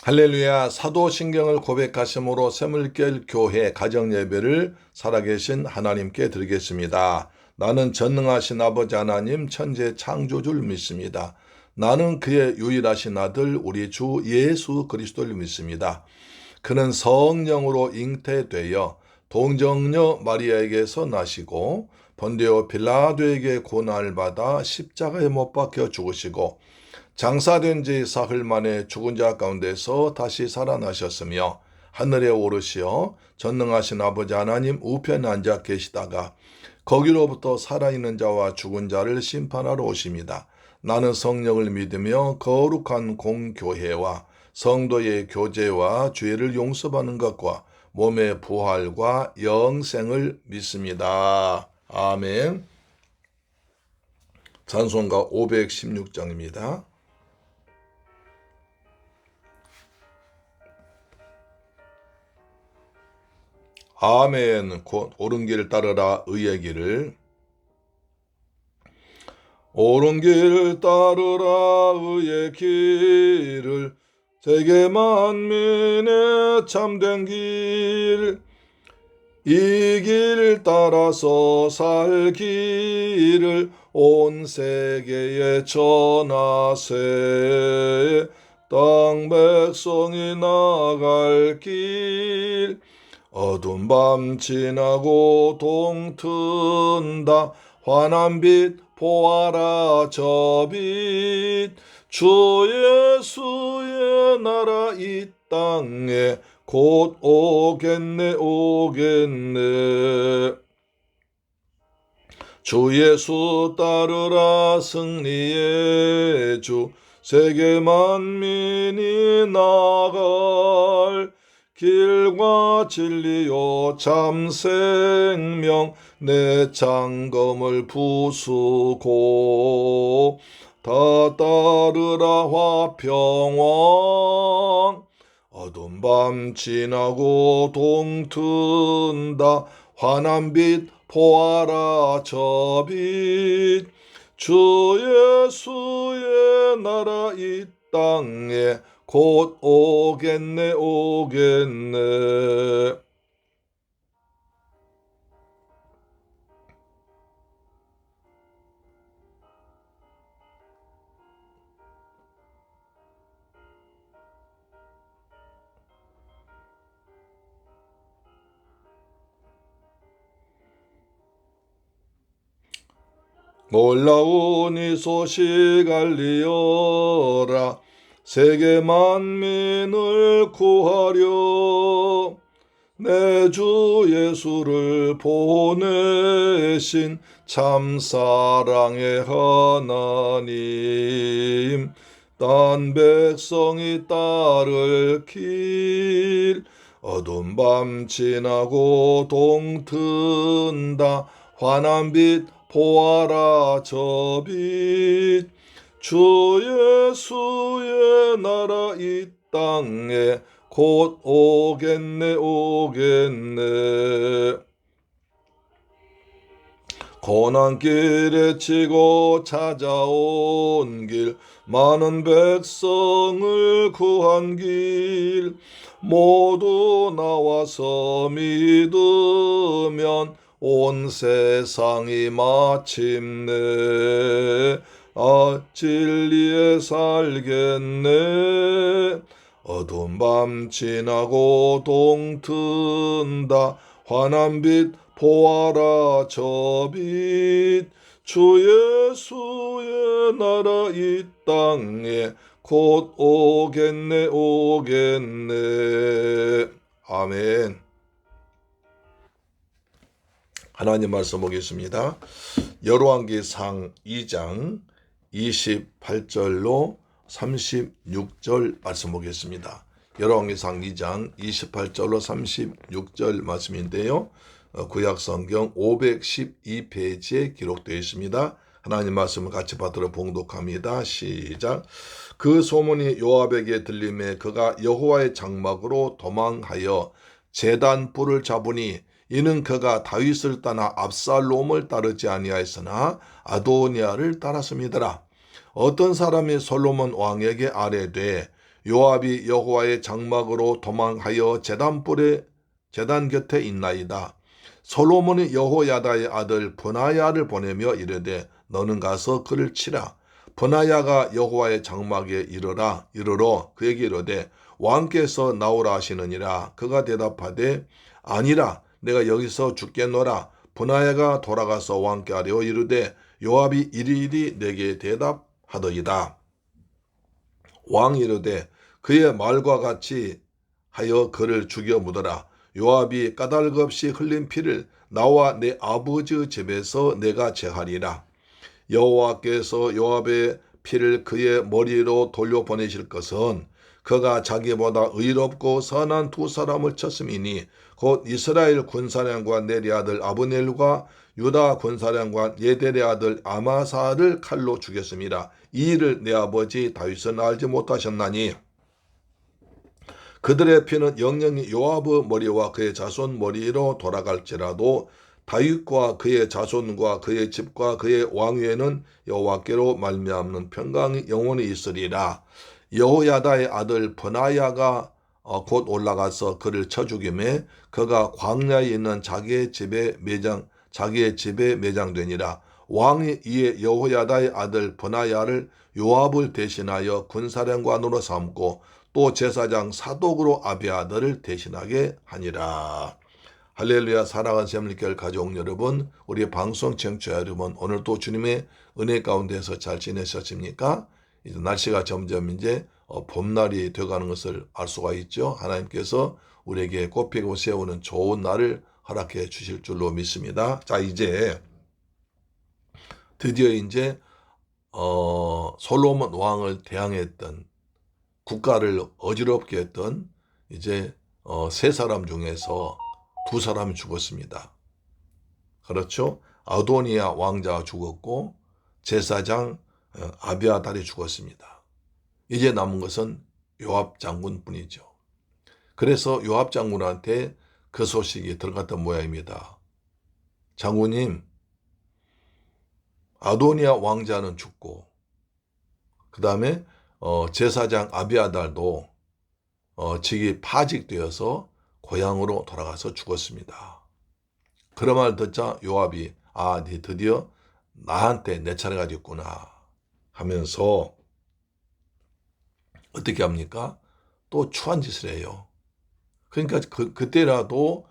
할렐루야. 사도신경을 고백하심으로 샘물결 교회 가정예배를 살아계신 하나님께 드리겠습니다. 나는 전능하신 아버지 하나님 천재 창조주를 믿습니다. 나는 그의 유일하신 아들 우리 주 예수 그리스도를 믿습니다. 그는 성령으로 잉태되어 동정녀 마리아에게서 나시고 본디오 빌라도에게 고난을 받아 십자가에 못 박혀 죽으시고 장사된 지 사흘 만에 죽은 자 가운데서 다시 살아나셨으며 하늘에 오르시어 전능하신 아버지 하나님 우편에 앉아 계시다가 거기로부터 살아있는 자와 죽은 자를 심판하러 오십니다. 나는 성령을 믿으며 거룩한 공교회와 성도의 교제와 죄를 용서받는 것과 몸의 부활과 영생을 믿습니다. 아멘. 찬송가 516장입니다. 아멘. 곧 옳은 길 따르라 의의 길을. 옳은 길 따르라 의의 길을 세계 만민의 참된 길. 이 길 따라서 살 길을 온 세계에 전하세. 땅 백성이 나갈 길. 어두운 밤 지나고 동튼다. 환한 빛 보아라 저 빛. 주 예수의 나라 이 땅에 곧 오겠네 오겠네. 주 예수 따르라 승리의 주. 세계 만민이 나갈 길과 진리요 참 생명. 내 장검을 부수고 다 따르라 화평왕. 어두운 밤 지나고 동튼다. 환한 빛 보아라 저 빛. 주 예수의 나라 이 땅에 곧 오겠네 오겠네. 놀라운 이 소식 알리어라. 세계 만민을 구하려 내 주 예수를 보내신 참사랑의 하나님. 딴 백성이 따를 길. 어두운 밤 지나고 동튼다. 환한 빛 보아라 저 빛. 주 예수의 나라 이 땅에 곧 오겠네 오겠네. 고난길에 치고 찾아온 길. 많은 백성을 구한 길. 모두 나와서 믿으면 온 세상이 마침내 진리에 살겠네. 어두운 밤 지나고 동튼다. 환한 빛 보아라 저 빛. 주 예수의 나라 이 땅에 곧 오겠네 오겠네. 아멘. 하나님 말씀 보겠습니다. 열왕기상 2장 28절로 36절 말씀 보겠습니다. 열왕기상 2장 28절로 36절 말씀인데요. 구약성경 512페이지에 기록되어 있습니다. 하나님 말씀을 같이 받들어 봉독합니다. 시작. 그 소문이 요압에게 들림에 그가 여호와의 장막으로 도망하여 제단 뿔을 잡으니 이는 그가 다윗을 떠나 압살롬을 따르지 아니하였으나 아도니아를 따랐음이더라. 어떤 사람이 솔로몬 왕에게 아뢰되 요압이 여호와의 장막으로 도망하여 제단 곁에 있나이다. 솔로몬이 여호야다의 아들 브나야를 보내며 이르되 너는 가서 그를 치라. 브나야가 여호와의 장막에 이르러 그에게 이르되 왕께서 나오라 하시느니라. 그가 대답하되 아니라 내가 여기서 죽겠노라. 브나야가 돌아가서 왕께 아뢰어 이르되 요압이 이리이리 내게 대답하더이다. 왕이 이르되 그의 말과 같이 하여 그를 죽여 묻어라. 요압이 까닭 없이 흘린 피를 나와 내 아버지 집에서 내가 제하리라. 여호와께서 요압의 피를 그의 머리로 돌려보내실 것은 그가 자기보다 의롭고 선한 두 사람을 쳤음이니 곧 이스라엘 군사령관 넬의 아들 아브넬과 유다 군사령관 예델의 아들 아마사를 칼로 죽였습니다. 이 일을 내 아버지 다윗은 알지 못하셨나니 그들의 피는 영영이 요압의 머리와 그의 자손 머리로 돌아갈지라도 다윗과 그의 자손과 그의 집과 그의 왕위에는 여호와께로 말미암는 평강이 영원히 있으리라. 여호야다의 아들 브나야가 곧 올라가서 그를 쳐 죽이매 그가 광야에 있는 자기의 집에 매장되니라. 왕이 이에 여호야다의 아들 브나야를 요압을 대신하여 군사령관으로 삼고 또 제사장 사독으로 아비아들을 대신하게 하니라. 할렐루야. 사랑하는 샘물교회 가족 여러분, 우리 방송 청취자 여러분, 오늘도 주님의 은혜 가운데서 잘 지내셨습니까? 이제 날씨가 점점 이제 봄날이 되어가는 것을 알 수가 있죠. 하나님께서 우리에게 꽃피고 세우는 좋은 날을 허락해 주실 줄로 믿습니다. 자, 이제 드디어 이제 솔로몬 왕을 대항했던 국가를 어지럽게 했던 이제 세 사람 중에서 두 사람이 죽었습니다. 그렇죠? 아도니아 왕자가 죽었고 제사장 아비아달이 죽었습니다. 이제 남은 것은 요압 장군뿐이죠. 그래서 요압 장군한테 그 소식이 들어갔던 모양입니다. 장군님, 아도니아 왕자는 죽고 그 다음에 제사장 아비아달도 직이 파직되어서 고향으로 돌아가서 죽었습니다. 그런 말 듣자 요압이 네 드디어 나한테 내 차례가 됐구나 하면서 어떻게 합니까? 또 추한 짓을 해요. 그러니까 그때라도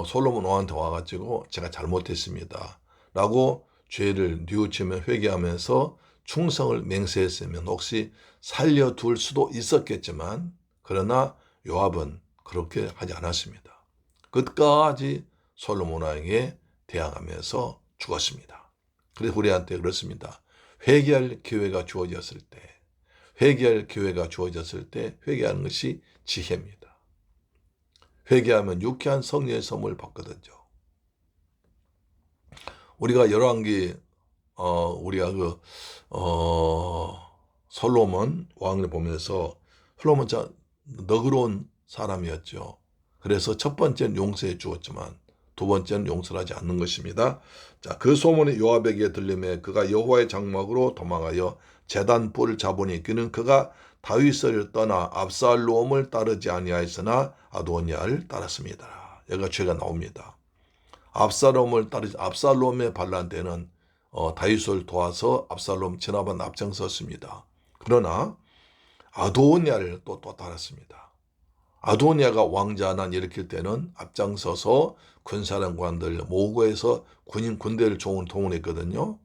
솔로몬 왕한테 와가지고 제가 잘못했습니다 라고 죄를 뉘우치며 회개하면서 충성을 맹세했으면 혹시 살려둘 수도 있었겠지만 그러나 요압은 그렇게 하지 않았습니다. 끝까지 솔로몬 왕에게 대항하면서 죽었습니다. 그래서 우리한테 그렇습니다. 회개할 기회가 주어졌을 때 회개하는 것이 지혜입니다. 회개하면 유쾌한 성령의 선물 받거든요. 우리가 열왕기 우리가 솔로몬 왕을 보면서 솔로몬 참 너그러운 사람이었죠. 그래서 첫 번째는 용서해 주었지만 두 번째는 용서를 하지 않는 것입니다. 자, 그 소문이 요압에게 들림에 그가 여호와의 장막으로 도망하여 제단 뿔을 잡으니 그는 그가 다윗을 떠나 압살롬을 따르지 아니하였으나 아도니아를 따랐습니다. 여기가 죄가 나옵니다. 압살롬의 반란 때는 다윗을 도와서 압살롬 진압은 앞장섰습니다. 그러나 아도니아를 또 따랐습니다. 아도니아가 왕자 난 일으킬 때는 앞장서서 군사령관들 모고해서 군대를 동원했거든요.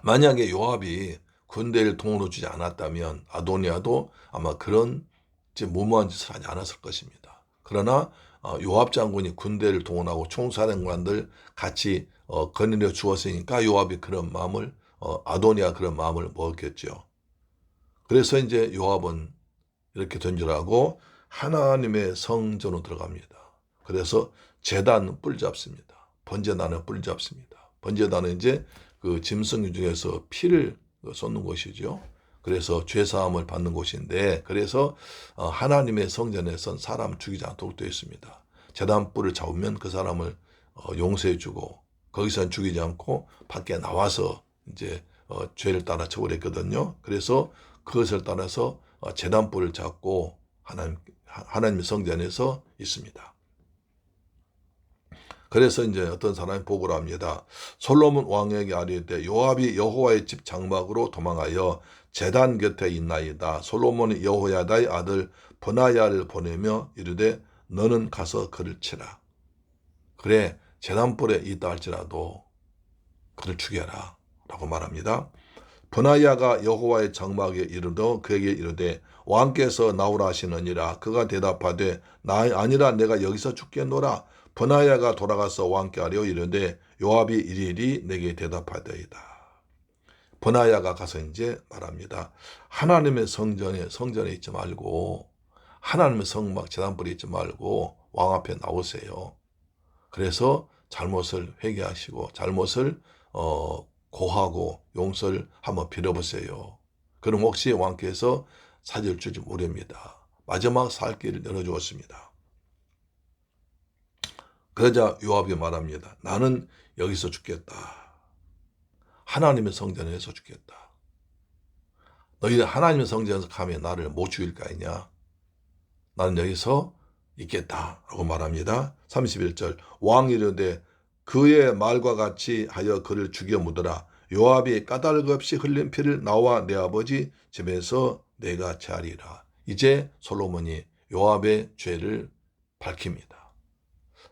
만약에 요압이 군대를 동원해 주지 않았다면 아도니아도 아마 그런 무모한 짓을 하지 않았을 것입니다. 그러나 요압 장군이 군대를 동원하고 총사령관들 같이 거느려 주었으니까 요압이 그런 마음을 아도니아 그런 마음을 먹었겠죠. 그래서 이제 요압은 이렇게 던지라고 하나님의 성전으로 들어갑니다. 그래서 제단 뿔 잡습니다. 번제단을 뿔 잡습니다. 번제단은 이제 그 짐승 중에서 피를 쏟는 곳이죠. 그래서 죄사함을 받는 곳인데 그래서 하나님의 성전에선 사람 죽이지 않도록 되어 있습니다. 제단 뿔을 잡으면 그 사람을 용서해 주고 거기서는 죽이지 않고 밖에 나와서 이제 죄를 따라 처벌했거든요. 그래서 그것을 따라서 제단불을 잡고 하나님의 성전에서 있습니다. 그래서 이제 어떤 사람이 보고를 합니다. 솔로몬 왕에게 아뢰되 요압이 여호와의 집 장막으로 도망하여 제단 곁에 있나이다. 솔로몬이 여호야다의 아들 브나야를 보내며 이르되 너는 가서 그를 치라. 그래 제단불에 있다 할지라도 그를 죽여라 라고 말합니다. 브나야가 여호와의 장막에 이르러 그에게 이르되 왕께서 나오라 하시느니라. 그가 대답하되 나 아니라 내가 여기서 죽겠노라. 브나야가 돌아가서 왕께 아뢰어 이르되 요압이 이리이리 내게 대답하되이다. 브나야가 가서 이제 말합니다. 하나님의 성전에 있지 말고 하나님의 성막 제단불에 있지 말고 왕 앞에 나오세요. 그래서 잘못을 회개하시고 잘못을 고하고 용서를 한번 빌어보세요. 그럼 혹시 왕께서 사죄를 줄지 모릅니다. 마지막 살 길을 열어주었습니다. 그러자 요압이 말합니다. 나는 여기서 죽겠다. 하나님의 성전에서 죽겠다. 너희들 하나님의 성전에서 가면 나를 못 죽일 거 아니냐. 나는 여기서 있겠다 라고 말합니다. 31절 왕이 이르되 그의 말과 같이 하여 그를 죽여 묻어라. 요압이 까닭 없이 흘린 피를 나와 내 아버지 집에서 내가 제하리라. 이제 솔로몬이 요압의 죄를 밝힙니다.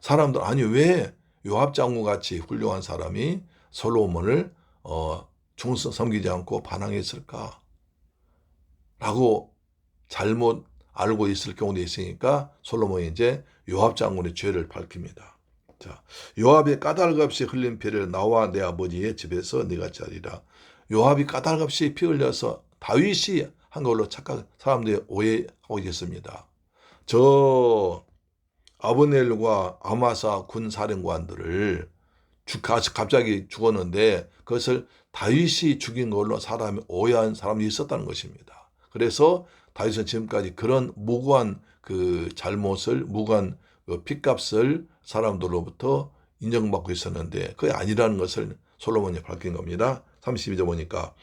사람들 아니 왜 요압 장군같이 훌륭한 사람이 솔로몬을 섬기지 않고 반항했을까? 라고 잘못 알고 있을 경우도 있으니까 솔로몬이 이제 요압 장군의 죄를 밝힙니다. 자, 요압이 까닭 없이 흘린 피를 나와 내 아버지의 집에서 네가 자리라. 요압이 까닭 없이 피 흘려서 다윗이 한 걸로 사람들이 오해하고 있습니다. 저 아브넬과 아마사 군사령관들을 갑자기 죽었는데 그것을 다윗이 죽인 걸로 사람이 오해한 사람이 있었다는 것입니다. 그래서 다윗은 지금까지 그런 무고한 잘못을 무고한 핏값을 사람들로부터 인정받고 있었는데 그게 아니라는 것을 솔로몬이 밝힌 겁니다. 32절 보니까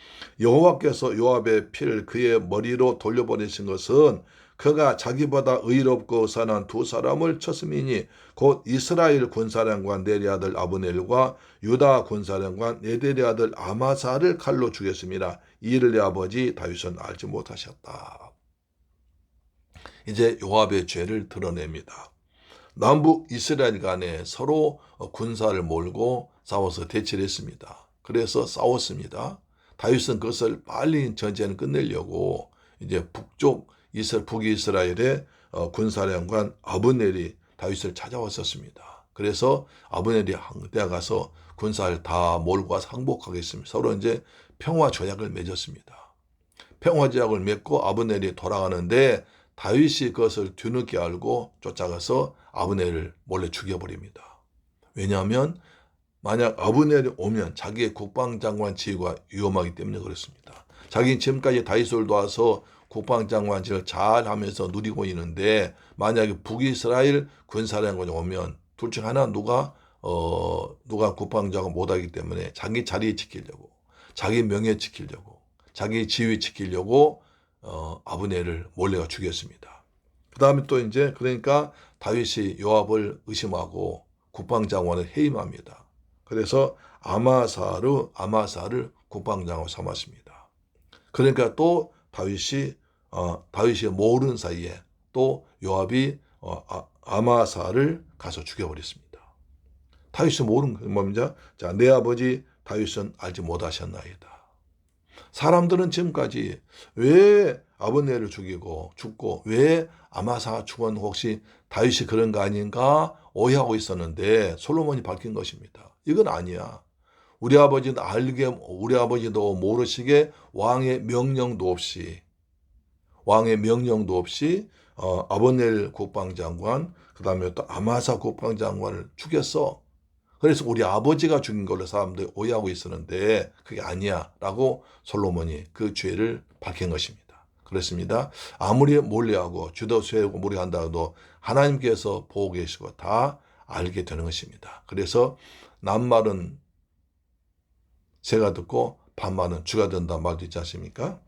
여호와께서 요압의 피를 그의 머리로 돌려보내신 것은 그가 자기보다 의롭고 선한 두 사람을 쳤음이니 곧 이스라엘 군사령관 네리 아들 아브넬과 유다 군사령관 네델의 아들 아마사를 칼로 죽였습니다. 이 일을 내 아버지 다윗은 알지 못하셨다. 이제 요압의 죄를 드러냅니다. 남북 이스라엘 간에 서로 군사를 몰고 싸워서 대치를 했습니다. 그래서 싸웠습니다. 다윗은 그것을 빨리 전쟁을 끝내려고 이제 북이스라엘의 군사령관 아브넬이 다윗을 찾아왔었습니다. 그래서 아브넬이 항대에 가서 군사를 다 몰고 와서 항복하겠습니다. 서로 이제 평화 조약을 맺었습니다. 평화 조약을 맺고 아브넬이 돌아가는데 다윗이 그것을 뒤늦게 알고 쫓아가서 아브넬을 몰래 죽여버립니다. 왜냐하면 만약 아브넬이 오면 자기의 국방장관 지위가 위험하기 때문에 그렇습니다. 자기는 지금까지 다윗을 도와서 국방장관직을 잘 하면서 누리고 있는데 만약에 북이스라엘 군사령관이 오면 둘 중 하나 누가 국방장관 못하기 때문에 자기 자리 지키려고 자기 명예 지키려고 자기 지위 지키려고 아브넬을 몰래가 죽였습니다. 그 다음에 또 이제 그러니까 다윗이 요압을 의심하고 국방장관을 해임합니다. 그래서 아마사를 국방장관 삼았습니다. 그러니까 또 다윗이 모르는 사이에 또 요압이 아마사를 가서 죽여버렸습니다. 다윗이 모르는 건 뭡니까? 자, 내 아버지 다윗은 알지 못하셨나이다. 사람들은 지금까지 왜 아브넬을 죽고 왜 아마사가 죽었는 혹시 다윗이 그런 거 아닌가 오해하고 있었는데 솔로몬이 밝힌 것입니다. 이건 아니야. 우리 아버지도 모르시게 왕의 명령도 없이 아브넬 국방장관 그다음에 또 아마사 국방장관을 죽였어. 그래서 우리 아버지가 죽인 걸로 사람들이 오해하고 있었는데 그게 아니야 라고 솔로몬이 그 죄를 밝힌 것입니다. 그렇습니다. 아무리 몰래하고 주도 세우고 몰래한다 해도 하나님께서 보고 계시고 다 알게 되는 것입니다. 그래서 남말은 새가 듣고 반말은 쥐가 된다는 말도 있지 않습니까?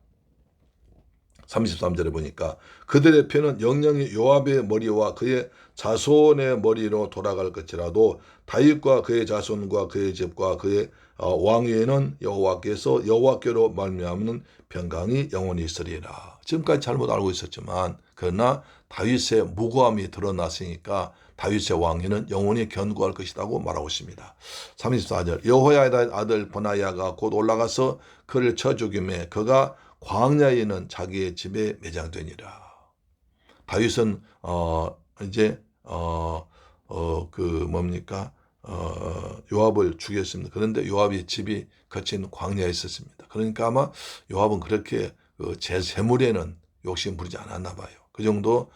33절에 보니까 그들의 표는 영영이 요압의 머리와 그의 자손의 머리로 돌아갈 것이라도 다윗과 그의 자손과 그의 집과 그의 왕위에는 여호와께로 말미암는 평강이 영원히 있으리라. 지금까지 잘못 알고 있었지만 그러나 다윗의 무고함이 드러났으니까 다윗의 왕위는 영원히 견고할 것이라고 말하고 있습니다. 34절 여호야다의 아들 브나야가 곧 올라가서 그를 쳐 죽이매 그가 광야에 있는 자기의 집에 매장되니라. 다윗은 이제 요압을 죽였습니다. 그런데 요압의 집이 거친 광야에 있었습니다. 그러니까 아마 요압은 그렇게 제 재물에는 욕심 부리지 않았나 봐요. 그 정도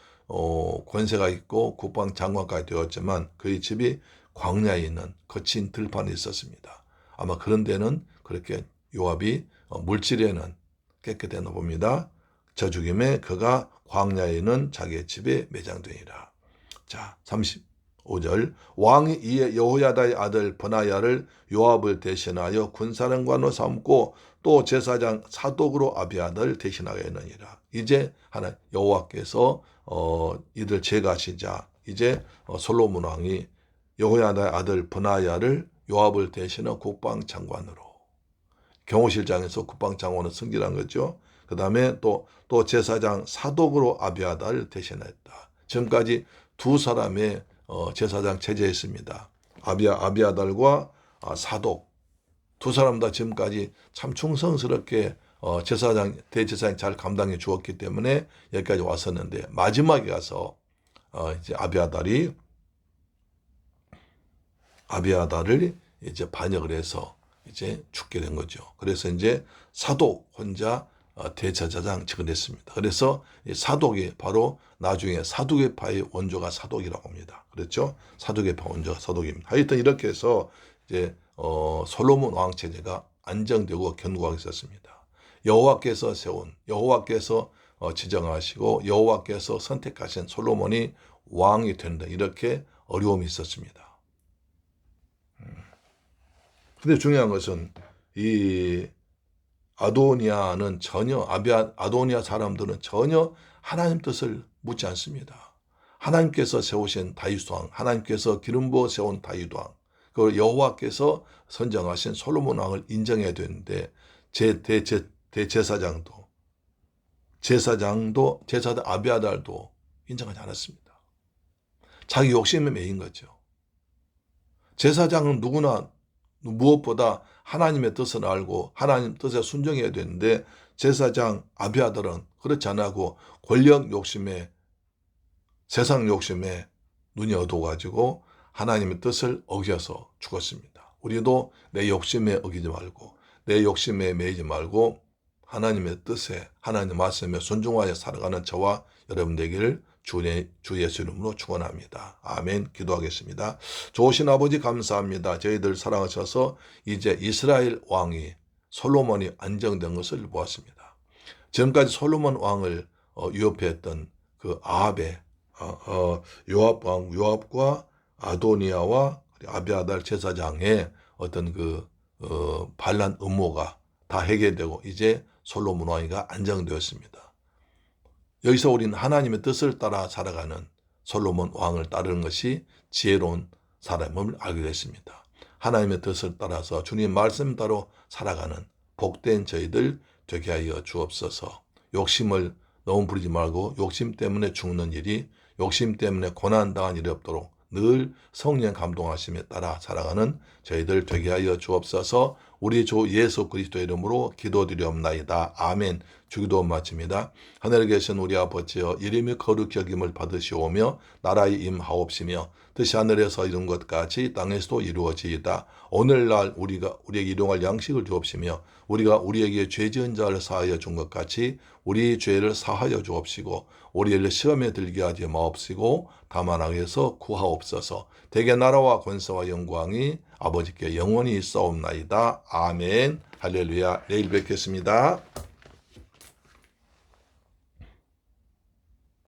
권세가 있고 국방장관까지 되었지만 그의 집이 광야에 있는 거친 들판에 있었습니다. 아마 그런 데는 그렇게 요압이 물질에는 깨끗했나 봅니다. 저 죽임에 그가 광야에 있는 자기의 집에 매장되니라. 자, 35절 왕이 이에 여호야다의 아들 브나야를 요압을 대신하여 군사령관으로 삼고 또 제사장 사독으로 아비아다를 대신하게 했느니라. 이제 하나 여호와께서 이들 제가시자 이제 솔로몬 왕이 여호야다의 아들 브나야를 요압을 대신한 국방장관으로 경호실장에서 국방장관을 승진한 거죠. 그 다음에 또 제사장 사독으로 아비아다를 대신했다. 지금까지 두 사람의 제사장 체제였습니다. 아비아달과 사독 두 사람 다 지금까지 참 충성스럽게 대제사장 잘 감당해 주었기 때문에 여기까지 왔었는데 마지막에 가서 이제 아비아달을 이제 반역을 해서 이제 죽게 된 거죠. 그래서 이제 사독 혼자 대제사장 직원했습니다. 그래서 이 사독이 바로 나중에 사두개파의 원조가 사독이라고 합니다. 그렇죠? 사두개파 원조가 사독입니다. 하여튼 이렇게 해서 이제 솔로몬 왕 체제가 안정되고 견고하게 있었습니다. 여호와께서 지정하시고 여호와께서 선택하신 솔로몬이 왕이 된다. 이렇게 어려움이 있었습니다. 근데 중요한 것은 이 아도니아는 아도니아 사람들은 전혀 하나님 뜻을 묻지 않습니다. 하나님께서 세우신 다윗 왕, 하나님께서 기름 부어 세운 다윗 왕, 그리고 여호와께서 선정하신 솔로몬 왕을 인정해야 되는데 제사장 아비아달도 인정하지 않았습니다. 자기 욕심에 매인 거죠. 제사장은 누구나 무엇보다 하나님의 뜻을 알고 하나님 뜻에 순종해야 되는데 제사장 아비아달은 그렇지 않고 권력 욕심에 세상 욕심에 눈이 어두워가지고 하나님의 뜻을 어겨서 죽었습니다. 우리도 내 욕심에 어기지 말고 내 욕심에 매이지 말고 하나님의 뜻에 하나님의 말씀에 순종하여 살아가는 저와 여러분 되기를 주 예수 이름으로 축원합니다. 아멘. 기도하겠습니다. 좋으신 아버지 감사합니다. 저희들 사랑하셔서 이제 이스라엘 왕이 솔로몬이 안정된 것을 보았습니다. 지금까지 솔로몬 왕을 위협했던 그 아합의 요압과 아도니아와 아비아달 제사장의 어떤 반란 음모가 다 해결되고 이제 솔로몬 왕위가 안정되었습니다. 여기서 우리는 하나님의 뜻을 따라 살아가는 솔로몬 왕을 따르는 것이 지혜로운 사람임을 알게 됐습니다. 하나님의 뜻을 따라서 주님 말씀 따라 살아가는 복된 저희들 되게 하여 주옵소서. 욕심을 너무 부리지 말고 욕심 때문에 죽는 일이 욕심 때문에 고난당한 일이 없도록 늘 성령 감동하심에 따라 살아가는 저희들 되게 하여 주옵소서. 우리 주 예수 그리스도 이름으로 기도드리옵나이다. 아멘. 주기도 마칩니다. 하늘에 계신 우리 아버지여 이름이 거룩히 여김을 받으시오며 나라의 임하옵시며 뜻이 하늘에서 이룬 것 같이 땅에서도 이루어지이다. 오늘날 우리에게 일용할 양식을 주옵시며 우리가 우리에게 죄 지은 자를 사하여 준 것 같이 우리 죄를 사하여 주옵시고 우리를 시험에 들게 하지 마옵시고 다만 악에서 구하옵소서. 대개 나라와 권세와 영광이 아버지께 영원히 있사옵나이다. 아멘. 할렐루야. 내일 뵙겠습니다.